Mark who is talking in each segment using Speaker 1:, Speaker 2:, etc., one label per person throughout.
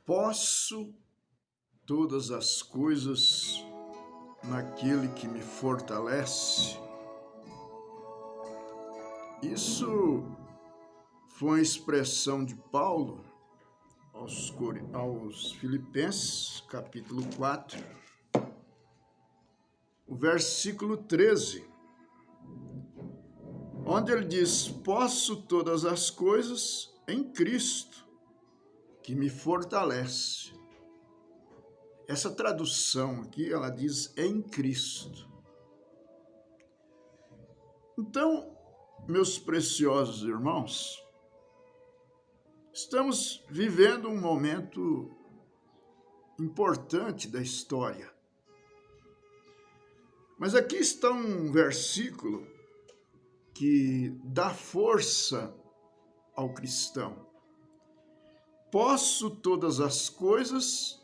Speaker 1: Posso todas as coisas naquele que me fortalece. Isso foi uma expressão de Paulo aos Filipenses, capítulo 4, o versículo 13, onde ele diz: posso todas as coisas em Cristo, que me fortalece. Essa tradução aqui, ela diz em Cristo. Então, meus preciosos irmãos, estamos vivendo um momento importante da história. Mas aqui está um versículo que dá força ao cristão. Posso todas as coisas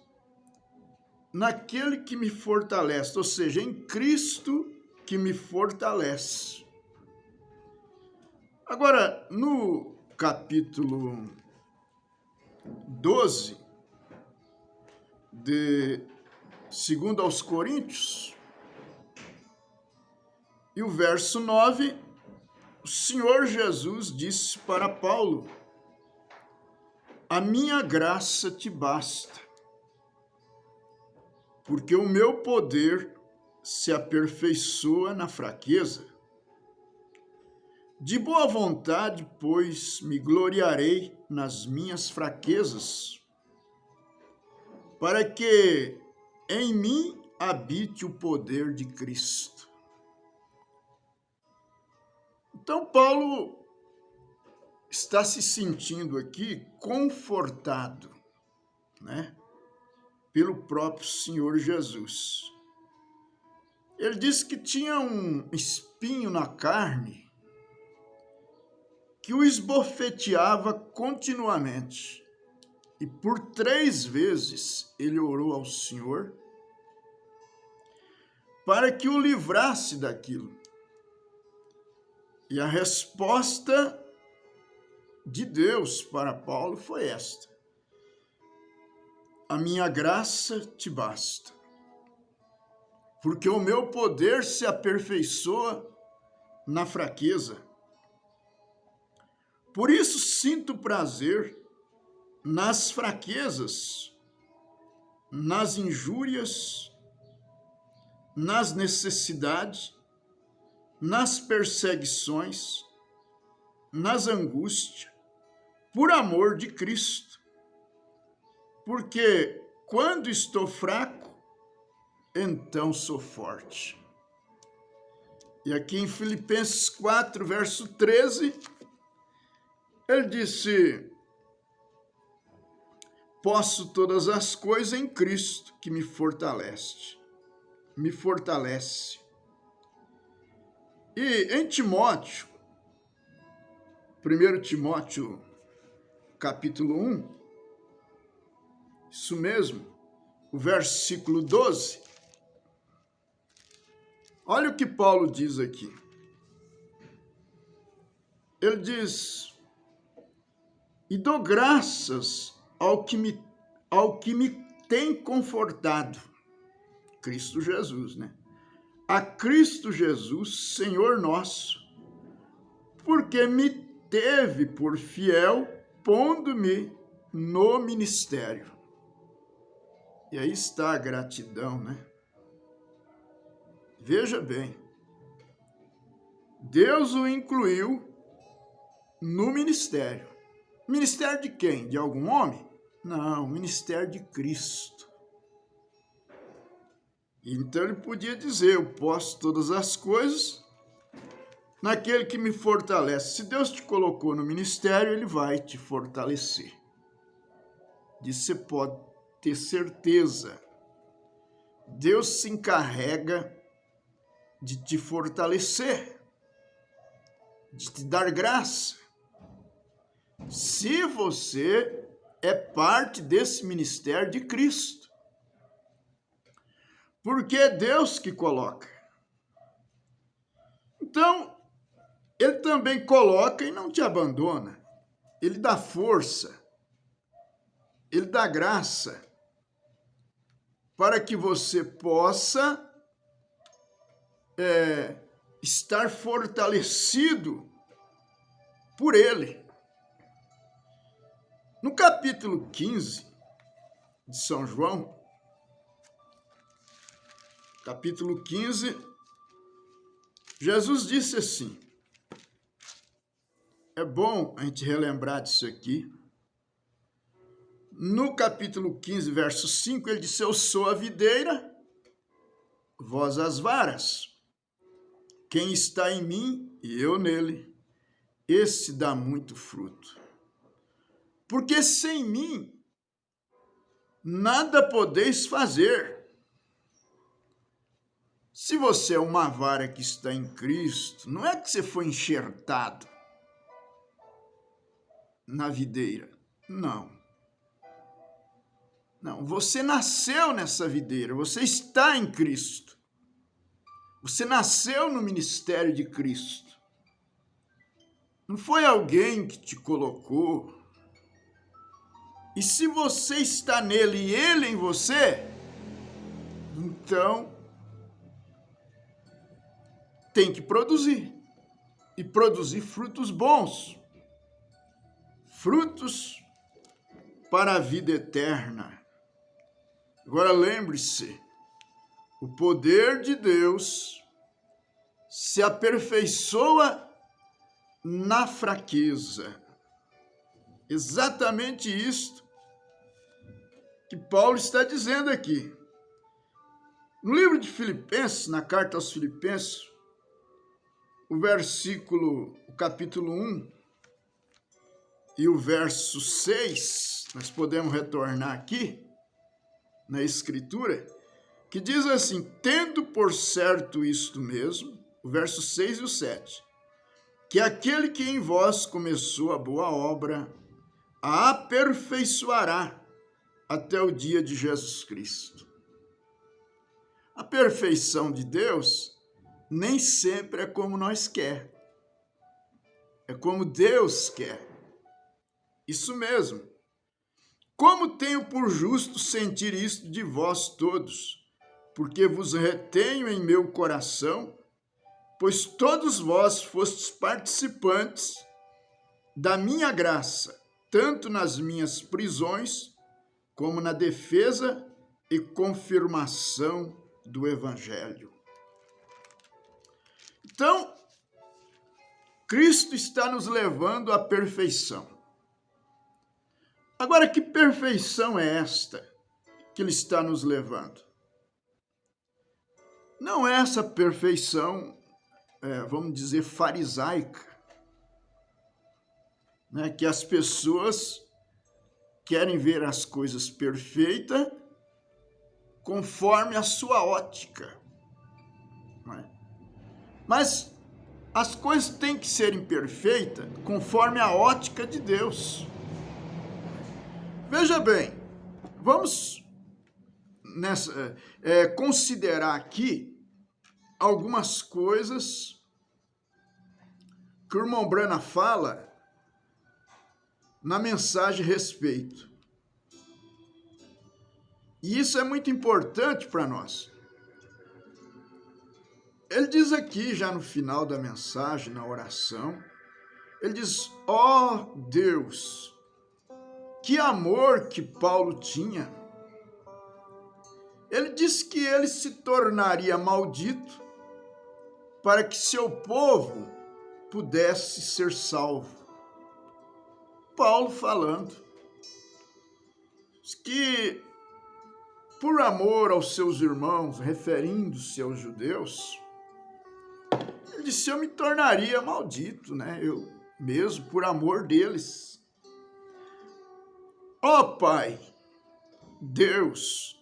Speaker 1: naquele que me fortalece, ou seja, em Cristo que me fortalece. Agora, no capítulo 12 de 2 aos Coríntios, e o verso 9, o Senhor Jesus disse para Paulo: a minha graça te basta, porque o meu poder se aperfeiçoa na fraqueza. De boa vontade, pois, me gloriarei nas minhas fraquezas, para que em mim habite o poder de Cristo. Então, Paulo está se sentindo aqui confortado, né, pelo próprio Senhor Jesus. Ele disse que tinha um espinho na carne que o esbofeteava continuamente. E por 3 vezes ele orou ao Senhor para que o livrasse daquilo. E a resposta de Deus para Paulo foi esta: a minha graça te basta, porque o meu poder se aperfeiçoa na fraqueza. Por isso sinto prazer nas fraquezas, nas injúrias, nas necessidades, nas perseguições, nas angústias, por amor de Cristo. Porque quando estou fraco, então sou forte. E aqui em Filipenses 4, verso 13, ele disse: posso todas as coisas em Cristo que me fortalece. E em Timóteo, 1 Timóteo, capítulo 1, isso mesmo, o versículo 12, olha o que Paulo diz aqui. Ele diz: e dou graças ao que me tem confortado, Cristo Jesus, né? A Cristo Jesus, Senhor nosso, porque me teve por fiel, pondo-me no ministério. E aí está a gratidão, né? Veja bem, Deus o incluiu no ministério. Ministério de quem? De algum homem? Não, ministério de Cristo. Então ele podia dizer: eu posso todas as coisas naquele que me fortalece. Se Deus te colocou no ministério, ele vai te fortalecer. Disso você pode ter certeza. Deus se encarrega de te fortalecer, de te dar graça, se você é parte desse ministério de Cristo. Porque é Deus que coloca. Então, ele também coloca e não te abandona. Ele dá força. Ele dá graça para que você possa estar fortalecido por Ele. No capítulo 15 de São João, capítulo 15, Jesus disse assim, é bom a gente relembrar disso aqui. No capítulo 15, verso 5, ele disse, eu sou a videira, vós as varas. Quem está em mim e eu nele, esse dá muito fruto. Porque sem mim, nada podeis fazer. Se você é uma vara que está em Cristo, não é que você foi enxertado na videira. Não. Não, você nasceu nessa videira, você está em Cristo. Você nasceu no ministério de Cristo. Não foi alguém que te colocou. E se você está nele e ele em você, então tem que produzir. E produzir frutos bons. Frutos para a vida eterna. Agora lembre-se, o poder de Deus se aperfeiçoa na fraqueza. Exatamente isto que Paulo está dizendo aqui. No livro de Filipenses, na carta aos Filipenses, o capítulo 1 e o verso 6, nós podemos retornar aqui na Escritura, que diz assim, tendo por certo isto mesmo, o verso 6 e o 7, que aquele que em vós começou a boa obra, a aperfeiçoará até o dia de Jesus Cristo. A perfeição de Deus nem sempre é como nós quer. É como Deus quer. Isso mesmo. Como tenho por justo sentir isto de vós todos, porque vos retenho em meu coração, pois todos vós fostes participantes da minha graça, tanto nas minhas prisões, como na defesa e confirmação do Evangelho. Então, Cristo está nos levando à perfeição. Agora, que perfeição é esta que Ele está nos levando? Não é essa perfeição, vamos dizer, farisaica, né? Que as pessoas querem ver as coisas perfeitas conforme a sua ótica. Né? Mas as coisas têm que ser imperfeitas conforme a ótica de Deus. Veja bem, vamos considerar aqui algumas coisas que o irmão Brana fala na mensagem a respeito. E isso é muito importante para nós. Ele diz aqui, já no final da mensagem, na oração, ele diz, ó Deus, que amor que Paulo tinha. Ele disse que ele se tornaria maldito para que seu povo pudesse ser salvo. Paulo falando que, por amor aos seus irmãos, referindo-se aos judeus, ele disse, eu me tornaria maldito, né? Eu mesmo, por amor deles. Ó Pai, Deus,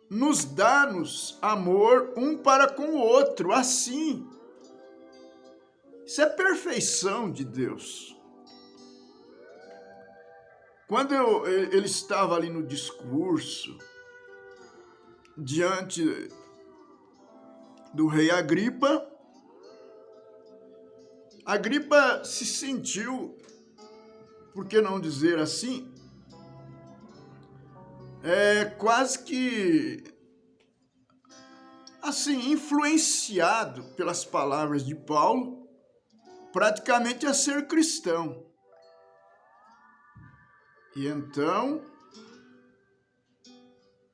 Speaker 1: nos dá-nos amor um para com o outro, assim. Isso é perfeição de Deus. Quando ele estava ali no discurso, diante do rei Agripa, Agripa se sentiu, por que não dizer assim, quase que assim, influenciado pelas palavras de Paulo, praticamente a ser cristão. E então,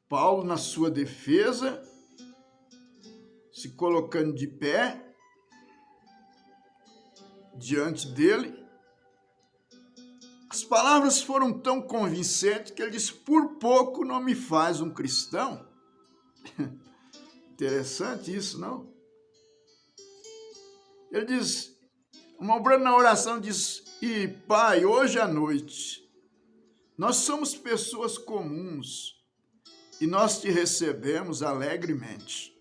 Speaker 1: Paulo, na sua defesa, se colocando de pé diante dele, as palavras foram tão convincentes que ele disse: por pouco não me faz um cristão. Interessante isso, não? Ele diz, obrando na oração, diz: e Pai, hoje à noite, nós somos pessoas comuns e nós te recebemos alegremente.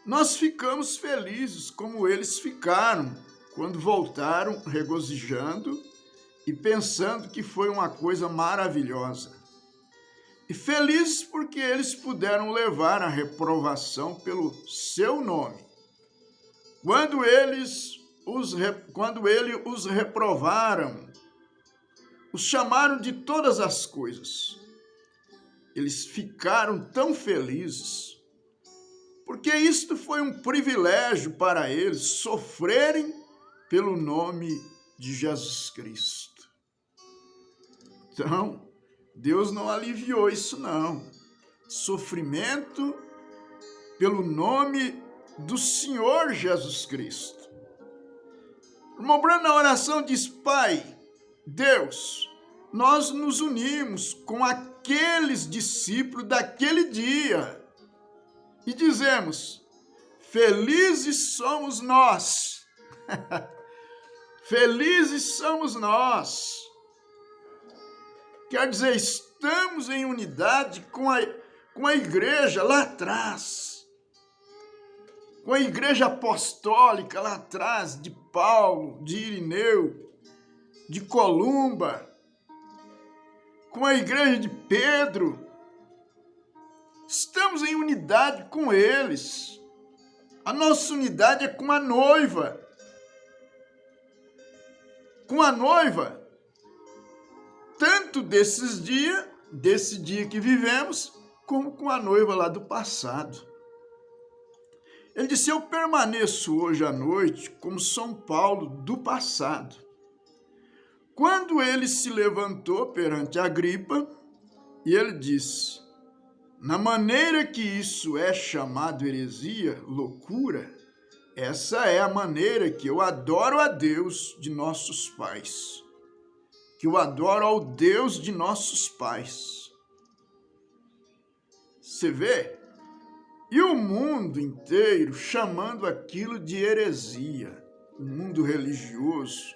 Speaker 1: Nós ficamos felizes como eles ficaram quando voltaram regozijando e pensando que foi uma coisa maravilhosa. E felizes porque eles puderam levar a reprovação pelo seu nome. Quando ele os reprovaram, os chamaram de todas as coisas. Eles ficaram tão felizes, porque isto foi um privilégio para eles sofrerem pelo nome de Jesus Cristo. Então, Deus não aliviou isso, não. Sofrimento pelo nome do Senhor Jesus Cristo. O irmão Branham, na oração, diz: Pai, Deus, nós nos unimos com aqueles discípulos daquele dia e dizemos: felizes somos nós. Felizes somos nós. Quer dizer, estamos em unidade com a igreja lá atrás, com a igreja apostólica lá atrás, de Paulo, de Irineu, de Columba, com a igreja de Pedro. Estamos em unidade com eles. A nossa unidade é com a noiva. Com a noiva, tanto desse dia que vivemos, como com a noiva lá do passado. Ele disse: eu permaneço hoje à noite como São Paulo do passado. Quando ele se levantou perante Agripa, e ele disse: na maneira que isso é chamado heresia, loucura, essa é a maneira que eu adoro a Deus de nossos pais. Que eu adoro ao Deus de nossos pais. Você vê? E o mundo inteiro chamando aquilo de heresia. O mundo religioso.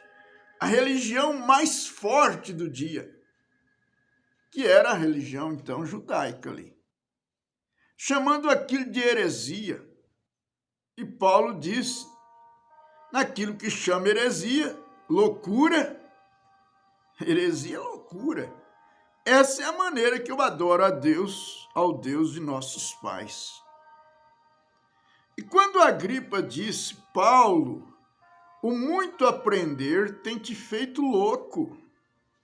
Speaker 1: A religião mais forte do dia. Que era a religião, então, judaica ali. Chamando aquilo de heresia. E Paulo diz, naquilo que chama heresia, loucura. Heresia é loucura. Essa é a maneira que eu adoro a Deus, ao Deus de nossos pais. E quando Agripa disse: Paulo, o muito aprender tem te feito louco.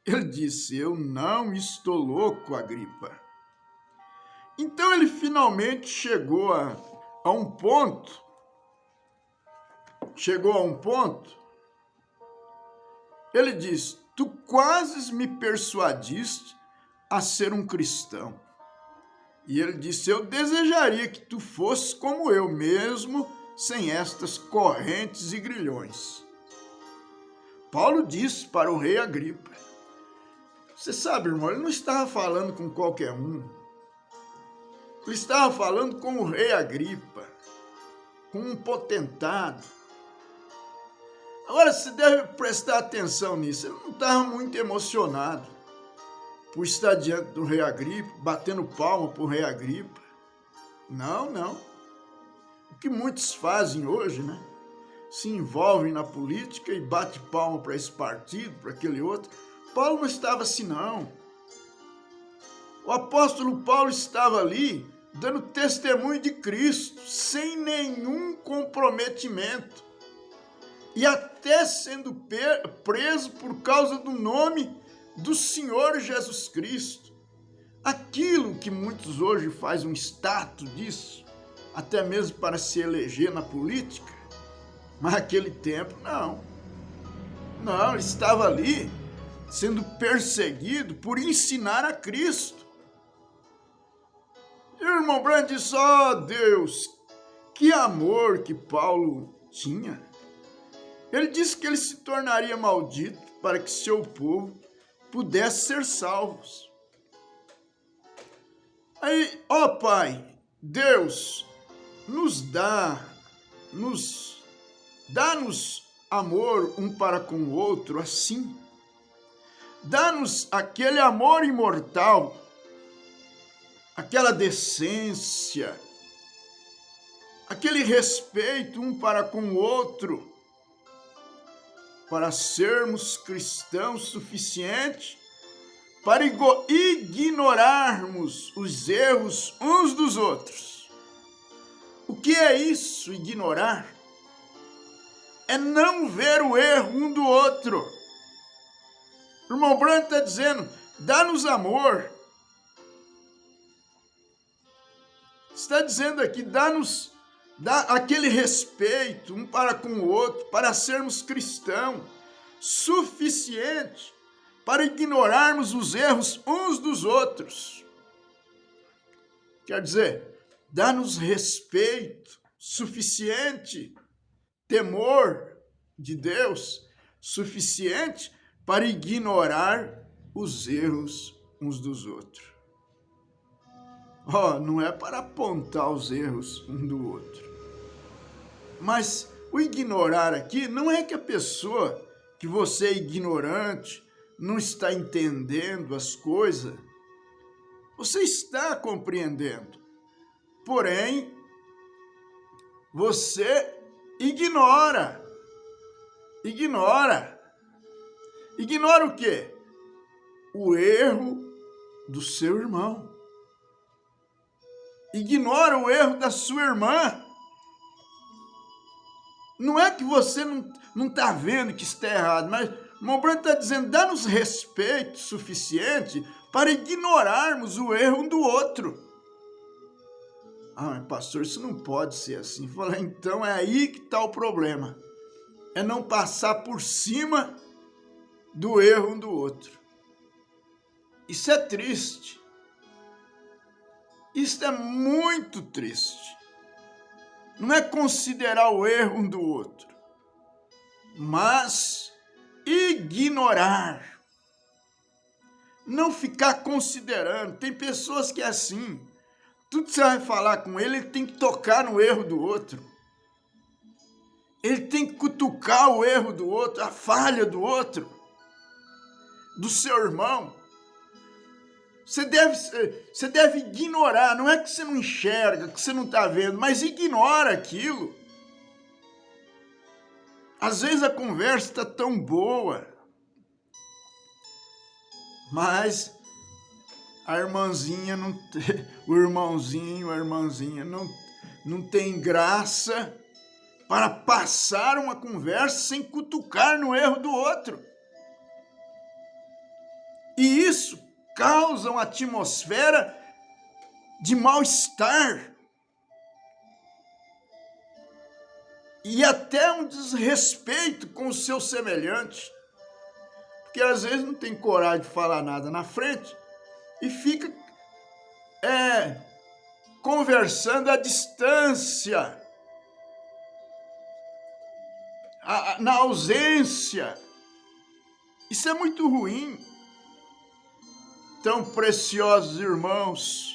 Speaker 1: Ele disse: eu não estou louco, Agripa. Então ele finalmente chegou a um ponto. Ele diz: tu quase me persuadiste a ser um cristão. E ele disse: eu desejaria que tu fosses como eu mesmo, sem estas correntes e grilhões. Paulo disse para o rei Agripa. Você sabe, irmão, ele não estava falando com qualquer um. Ele estava falando com o rei Agripa, com um potentado. Agora, você deve prestar atenção nisso. Ele não estava muito emocionado por estar diante do rei Agripa, batendo palma para o rei Agripa. Não, não. O que muitos fazem hoje, né? Se envolvem na política e bate palma para esse partido, para aquele outro. Paulo não estava assim, não. O apóstolo Paulo estava ali dando testemunho de Cristo, sem nenhum comprometimento. E até sendo preso por causa do nome do Senhor Jesus Cristo. Aquilo que muitos hoje fazem um status disso, até mesmo para se eleger na política, mas naquele tempo não. Não, ele estava ali sendo perseguido por ensinar a Cristo. E o irmão Branham disse, Deus, que amor que Paulo tinha. Ele disse que ele se tornaria maldito para que seu povo pudesse ser salvos. Aí, Pai, Deus, dá-nos amor um para com o outro assim. Dá-nos aquele amor imortal, aquela decência, aquele respeito um para com o outro, para sermos cristãos suficientes para ignorarmos os erros uns dos outros. O que é isso, ignorar? É não ver o erro um do outro. O irmão Branham está dizendo, dá-nos amor. Está dizendo aqui, dá aquele respeito um para com o outro, para sermos cristãos, suficiente para ignorarmos os erros uns dos outros. Quer dizer, dá-nos respeito suficiente, temor de Deus suficiente para ignorar os erros uns dos outros. Não é para apontar os erros um do outro. Mas o ignorar aqui não é que a pessoa, que você é ignorante, não está entendendo as coisas. Você está compreendendo. Porém, você ignora. Ignora o quê? O erro do seu irmão. Ignora o erro da sua irmã. Não é que você não está vendo que está errado, mas o irmão Branham está dizendo, dá-nos respeito suficiente para ignorarmos o erro um do outro. Mas pastor, isso não pode ser assim. Falei, então é aí que está o problema. É não passar por cima do erro um do outro. Isso é triste. Isso é muito triste. Não é considerar o erro um do outro, mas ignorar. Não ficar considerando. Tem pessoas que é assim. Tudo que você vai falar com ele, ele tem que tocar no erro do outro. Ele tem que cutucar o erro do outro, a falha do outro, do seu irmão. Você deve ignorar. Não é que você não enxerga, que você não está vendo, mas ignora aquilo. Às vezes a conversa está tão boa, mas a irmãzinha não tem, o irmãozinho, a irmãzinha não tem graça para passar uma conversa sem cutucar no erro do outro. E isso causa uma atmosfera de mal-estar e até um desrespeito com o seu semelhante, porque às vezes não tem coragem de falar nada na frente e fica conversando à distância, na ausência. Isso é muito ruim. Então, preciosos irmãos,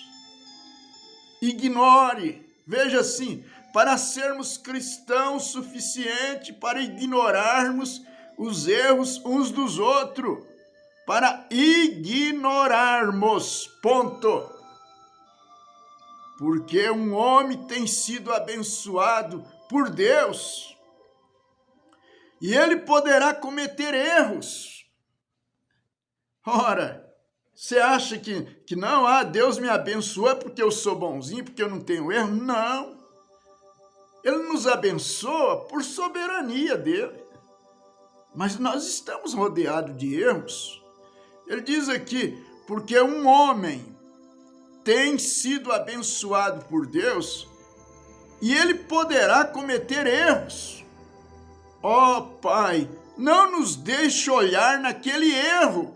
Speaker 1: ignore. Veja assim, para sermos cristãos suficiente para ignorarmos os erros uns dos outros, para ignorarmos, ponto. Porque um homem tem sido abençoado por Deus e ele poderá cometer erros. Ora, você acha que não, Deus me abençoa porque eu sou bonzinho, porque eu não tenho erro? Não. Ele nos abençoa por soberania dele. Mas nós estamos rodeados de erros. Ele diz aqui, porque um homem tem sido abençoado por Deus e ele poderá cometer erros. Ó Pai, não nos deixe olhar naquele erro,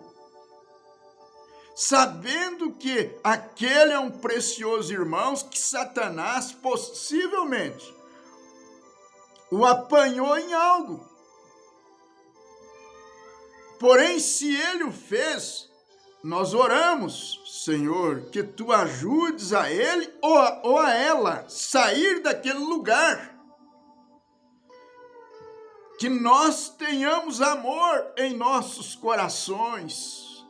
Speaker 1: sabendo que aquele é um precioso irmão que Satanás possivelmente o apanhou em algo. Porém, se ele o fez, nós oramos, Senhor, que tu ajudes a ele ou a ela sair daquele lugar. Que nós tenhamos amor em nossos corações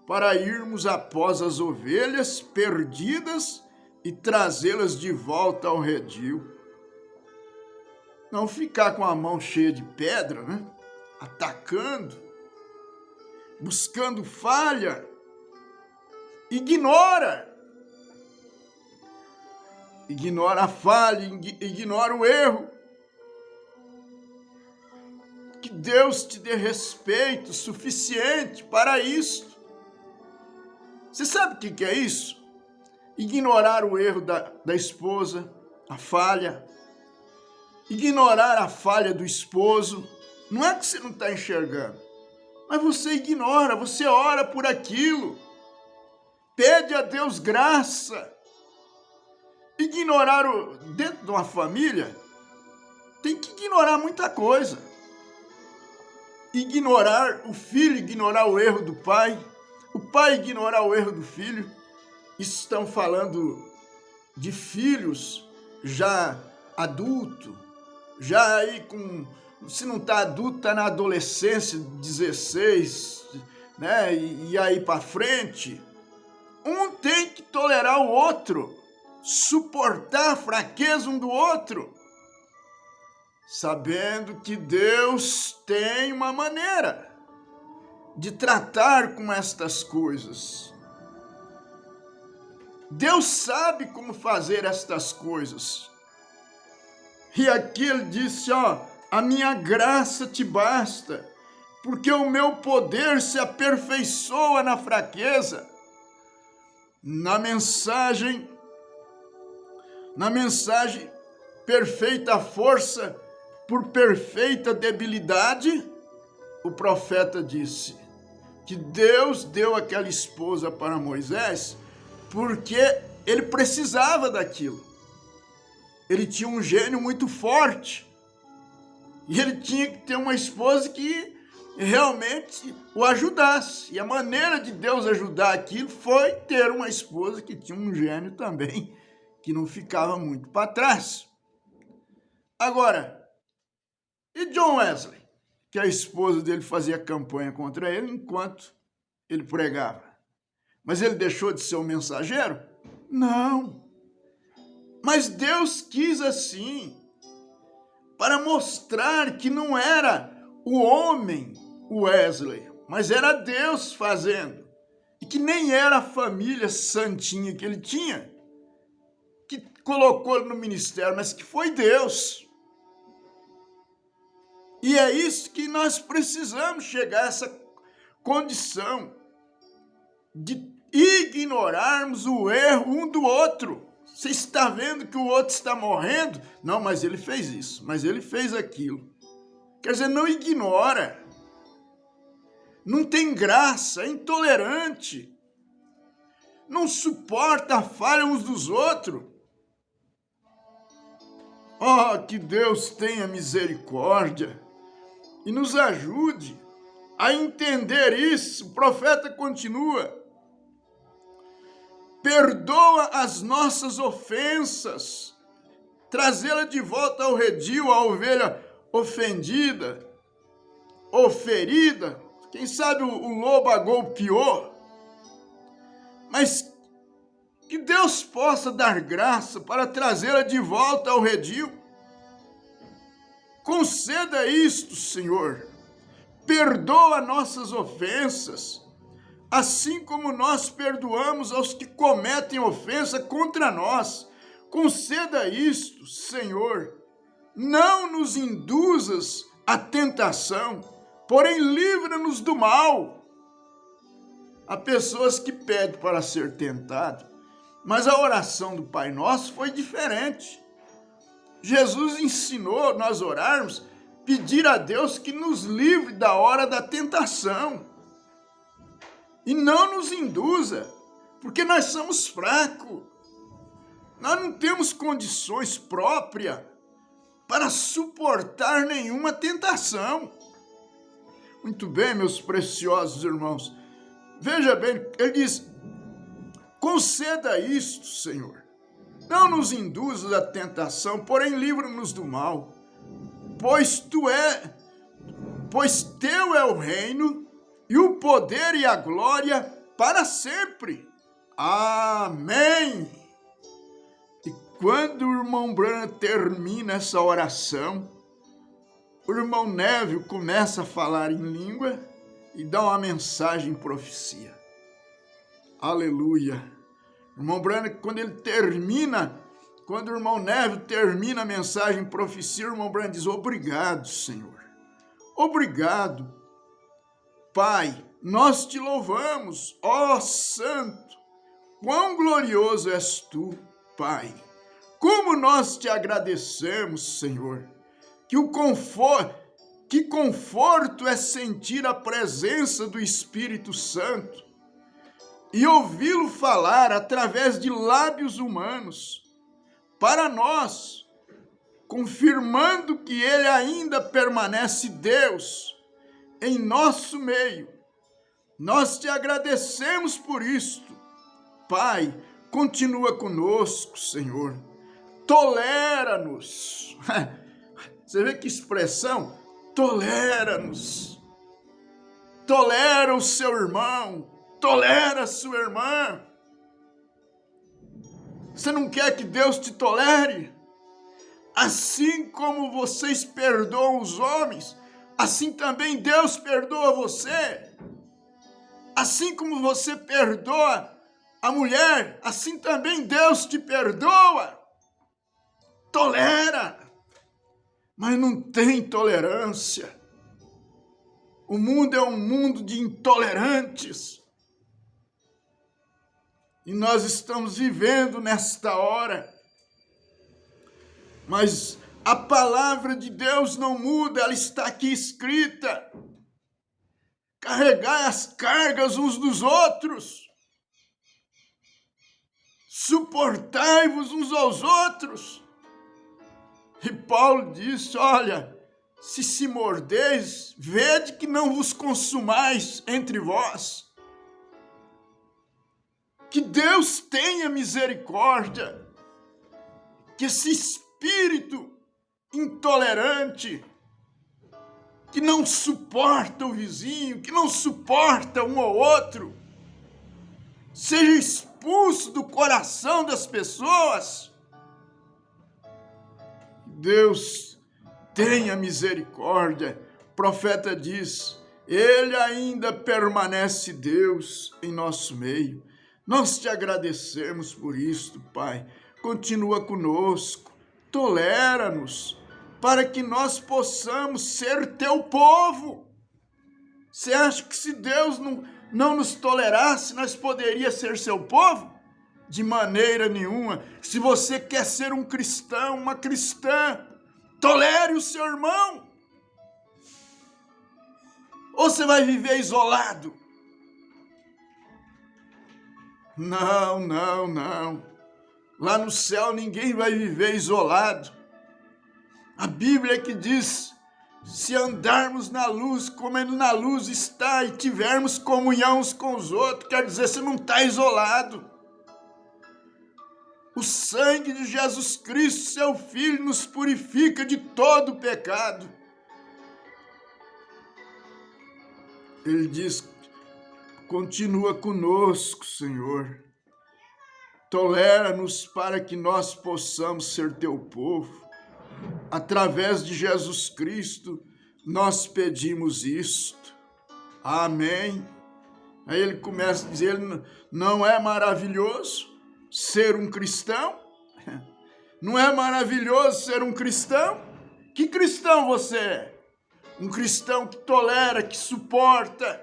Speaker 1: para irmos após as ovelhas perdidas e trazê-las de volta ao redil. Não ficar com a mão cheia de pedra, né? Atacando, buscando falha. Ignora a falha, ignora o erro. Que Deus te dê respeito suficiente para isso. Você sabe o que é isso? Ignorar o erro da esposa, a falha. Ignorar a falha do esposo. Não é que você não está enxergando, mas você ignora, você ora por aquilo. Pede a Deus graça. Ignorar dentro de uma família, tem que ignorar muita coisa. Ignorar o filho, ignorar o erro do pai, o pai ignorar o erro do filho. Estão falando de filhos já adulto, já aí com, se não está adulto, está na adolescência, 16, né? E aí para frente. Um tem que tolerar o outro, suportar a fraqueza um do outro, sabendo que Deus tem uma maneira de tratar com estas coisas. Deus sabe como fazer estas coisas. E aqui ele disse, a minha graça te basta, porque o meu poder se aperfeiçoa na fraqueza. Na mensagem perfeita força por perfeita debilidade, o profeta disse que Deus deu aquela esposa para Moisés porque ele precisava daquilo. Ele tinha um gênio muito forte e ele tinha que ter uma esposa que realmente o ajudasse. E a maneira de Deus ajudar aquilo foi ter uma esposa que tinha um gênio também, que não ficava muito para trás. Agora, e John Wesley, que a esposa dele fazia campanha contra ele enquanto ele pregava? Mas ele deixou de ser um mensageiro? Não. Mas Deus quis assim, para mostrar que não era o homem Wesley, mas era Deus fazendo. E que nem era a família santinha que ele tinha, que colocou ele no ministério, mas que foi Deus. E é isso que nós precisamos chegar a essa condição de ignorarmos o erro um do outro. Você está vendo que o outro está morrendo? Não, mas ele fez isso, mas ele fez aquilo. Quer dizer, não ignora. Não tem graça, é intolerante. Não suporta a falha uns dos outros. Oh, que Deus tenha misericórdia e nos ajude a entender isso. O profeta continua. Perdoa as nossas ofensas, trazê-la de volta ao redil, a ovelha ofendida, ou ferida, quem sabe o lobo agolpeou, mas que Deus possa dar graça para trazê-la de volta ao redil. Conceda isto, Senhor, perdoa nossas ofensas, assim como nós perdoamos aos que cometem ofensa contra nós. Conceda isto, Senhor. Não nos induzas à tentação, porém livra-nos do mal. Há pessoas que pedem para ser tentado, mas a oração do Pai Nosso foi diferente. Jesus ensinou nós orarmos, pedir a Deus que nos livre da hora da tentação e não nos induza, porque nós somos fracos. Nós não temos condições próprias para suportar nenhuma tentação. Muito bem, meus preciosos irmãos. Veja bem, ele diz: conceda isto, Senhor. Não nos induzas à tentação, porém livra-nos do mal. Pois teu é o reino, e o poder e a glória para sempre. Amém. E quando o irmão Branham termina essa oração, o irmão Neville começa a falar em língua e dá uma mensagem em profecia. Aleluia. O irmão Branham, quando o irmão Neville termina a mensagem em profecia, o irmão Branham diz: obrigado, Senhor. Obrigado, Pai. Nós te louvamos, ó Santo. Quão glorioso és tu, Pai. Como nós te agradecemos, Senhor. Que conforto é sentir a presença do Espírito Santo e ouvi-lo falar através de lábios humanos para nós, confirmando que ele ainda permanece Deus em nosso meio. Nós te agradecemos por isto. Pai, continua conosco, Senhor. Tolera-nos. Você vê que expressão? Tolera-nos. Tolera o seu irmão. Tolera a sua irmã. Você não quer que Deus te tolere? Assim como vocês perdoam os homens, assim também Deus perdoa você. Assim como você perdoa a mulher, assim também Deus te perdoa. Tolera. Mas não tem tolerância. O mundo é um mundo de intolerantes. E nós estamos vivendo nesta hora. Mas a palavra de Deus não muda, ela está aqui escrita. Carregai as cargas uns dos outros. Suportai-vos uns aos outros. E Paulo disse: olha, se mordeis, vede que não vos consumais entre vós. Que Deus tenha misericórdia, que esse espírito intolerante, que não suporta o vizinho, que não suporta um ao outro, seja expulso do coração das pessoas. Deus tenha misericórdia. O profeta diz: ele ainda permanece Deus em nosso meio. Nós te agradecemos por isto, Pai. Continua conosco, tolera-nos, para que nós possamos ser teu povo. Você acha que se Deus não nos tolerasse, nós poderíamos ser seu povo? De maneira nenhuma. Se você quer ser um cristão, uma cristã, tolere o seu irmão. Ou você vai viver isolado? Não, não, não. Lá no céu ninguém vai viver isolado. A Bíblia é que diz: se andarmos na luz, como ele na luz está, e tivermos comunhão uns com os outros, quer dizer, você não está isolado. O sangue de Jesus Cristo, seu Filho, nos purifica de todo o pecado. Ele diz: continua conosco, Senhor. Tolera-nos para que nós possamos ser teu povo. Através de Jesus Cristo, nós pedimos isto. Amém. Aí ele começa a dizer: não é maravilhoso ser um cristão? Não é maravilhoso ser um cristão? Que cristão você é? Um cristão que tolera, que suporta.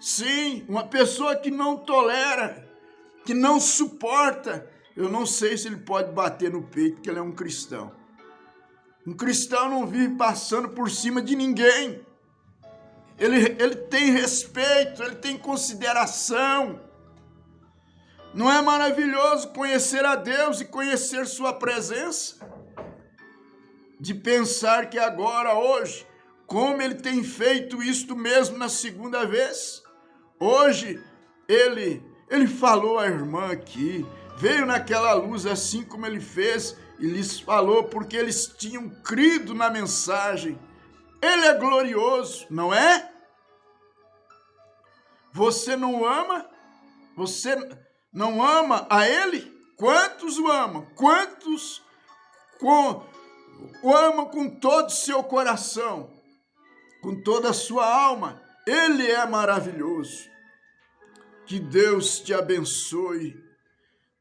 Speaker 1: Sim, uma pessoa que não tolera, que não suporta. Eu não sei se ele pode bater no peito, porque ele é um cristão. Um cristão não vive passando por cima de ninguém. Ele tem respeito, ele tem consideração. Não é maravilhoso conhecer a Deus e conhecer sua presença? De pensar que agora, hoje, como ele tem feito isto mesmo na segunda vez, hoje ele falou à irmã aqui, veio naquela luz assim como ele fez e lhes falou, porque eles tinham crido na mensagem. Ele é glorioso, não é? Você não ama? Você não ama a ele? Quantos o amam? Quantos o amam com todo o seu coração, com toda a sua alma? Ele é maravilhoso. Que Deus te abençoe,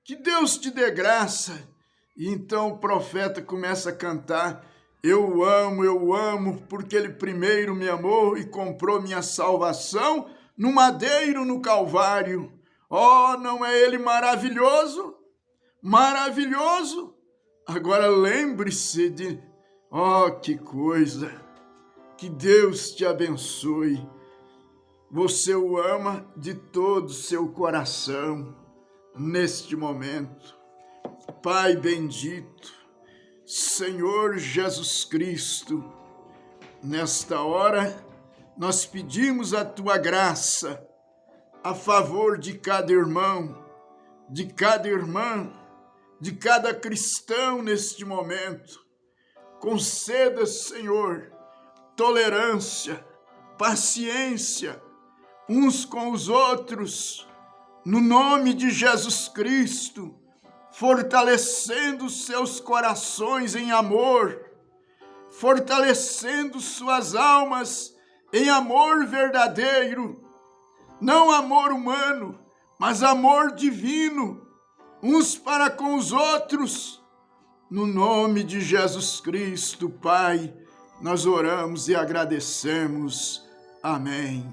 Speaker 1: que Deus te dê graça. E então o profeta começa a cantar: eu amo, porque ele primeiro me amou e comprou minha salvação no madeiro, no Calvário. Oh, não é ele maravilhoso? Maravilhoso! Agora lembre-se de... Oh, que coisa! Que Deus te abençoe. Você o ama de todo o seu coração neste momento. Pai bendito, Senhor Jesus Cristo, nesta hora nós pedimos a tua graça a favor de cada irmão, de cada irmã, de cada cristão neste momento. Conceda, Senhor, tolerância, paciência uns com os outros, no nome de Jesus Cristo, fortalecendo seus corações em amor, fortalecendo suas almas em amor verdadeiro, não amor humano, mas amor divino, uns para com os outros. No nome de Jesus Cristo, Pai, nós oramos e agradecemos. Amém.